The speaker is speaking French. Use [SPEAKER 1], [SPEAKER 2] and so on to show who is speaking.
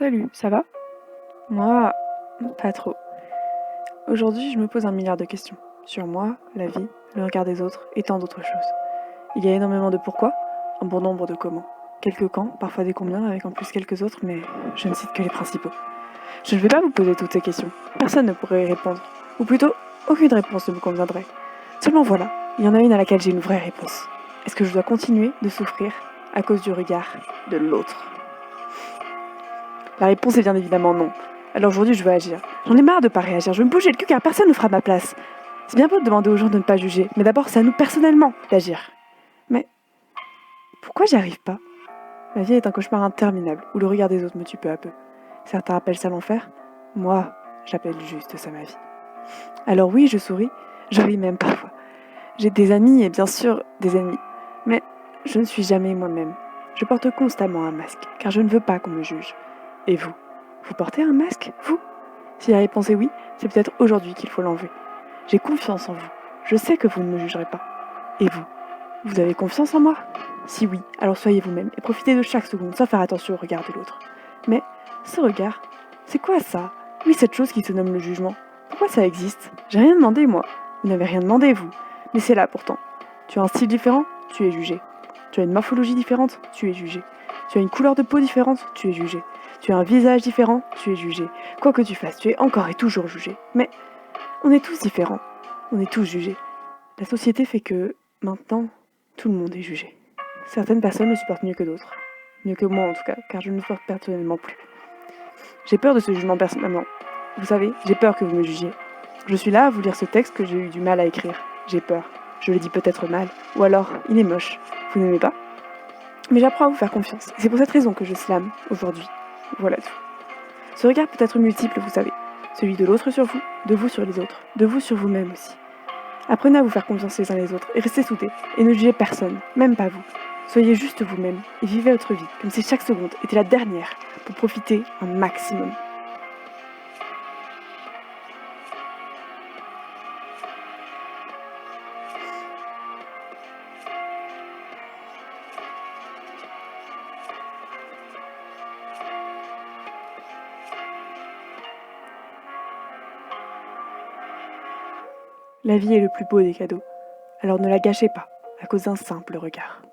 [SPEAKER 1] Salut, ça va? Moi, pas trop. Aujourd'hui, je me pose un milliard de questions. Sur moi, la vie, le regard des autres et tant d'autres choses. Il y a énormément de pourquoi, un bon nombre de comment. Quelques quand, parfois des combien, avec en plus quelques autres, mais je ne cite que les principaux. Je ne vais pas vous poser toutes ces questions. Personne ne pourrait y répondre. Ou plutôt, aucune réponse ne me conviendrait. Seulement voilà, il y en a une à laquelle j'ai une vraie réponse. Est-ce que je dois continuer de souffrir à cause du regard de l'autre? La réponse est bien évidemment non. Alors aujourd'hui, je veux agir. J'en ai marre de pas réagir. Je veux me bouger le cul car personne ne fera ma place. C'est bien beau de demander aux gens de ne pas juger, mais d'abord, c'est à nous personnellement d'agir. Mais pourquoi j'y arrive pas? Ma vie est un cauchemar interminable où le regard des autres me tue peu à peu. Certains appellent ça l'enfer. Moi, j'appelle juste ça ma vie. Alors oui, je souris. Je ris même parfois. J'ai des amis et bien sûr des ennemis. Mais je ne suis jamais moi-même. Je porte constamment un masque car je ne veux pas qu'on me juge. Et vous? Vous portez un masque, vous? Si la réponse est oui, c'est peut-être aujourd'hui qu'il faut l'enlever. J'ai confiance en vous. Je sais que vous ne me jugerez pas. Et vous? Vous avez confiance en moi? Si oui, alors soyez vous-même et profitez de chaque seconde sans faire attention au regard de l'autre. Mais ce regard, c'est quoi ça? Oui, cette chose qui se nomme le jugement. Pourquoi ça existe? J'ai rien demandé, moi. Vous n'avez rien demandé, vous. Mais c'est là pourtant. Tu as un style différent? Tu es jugé. Tu as une morphologie différente? Tu es jugé. Tu as une couleur de peau différente? Tu es jugé. Tu as un visage différent? Tu es jugé. Quoi que tu fasses, tu es encore et toujours jugé. Mais on est tous différents. On est tous jugés. La société fait que, maintenant, tout le monde est jugé. Certaines personnes le supportent mieux que d'autres. Mieux que moi en tout cas, car je ne le supporte personnellement plus. J'ai peur de ce jugement personnellement. Vous savez, j'ai peur que vous me jugiez. Je suis là à vous lire ce texte que j'ai eu du mal à écrire. J'ai peur. Je le dis peut-être mal. Ou alors, il est moche. Vous n'aimez pas? Mais j'apprends à vous faire confiance. Et c'est pour cette raison que je slame aujourd'hui. Voilà tout. Ce regard peut être multiple, vous savez. Celui de l'autre sur vous, de vous sur les autres, de vous sur vous-même aussi. Apprenez à vous faire confiance les uns les autres et restez soudés. Et ne jugez personne, même pas vous. Soyez juste vous-même et vivez votre vie comme si chaque seconde était la dernière pour profiter un maximum. La vie est le plus beau des cadeaux. Alors ne la gâchez pas à cause d'un simple regard.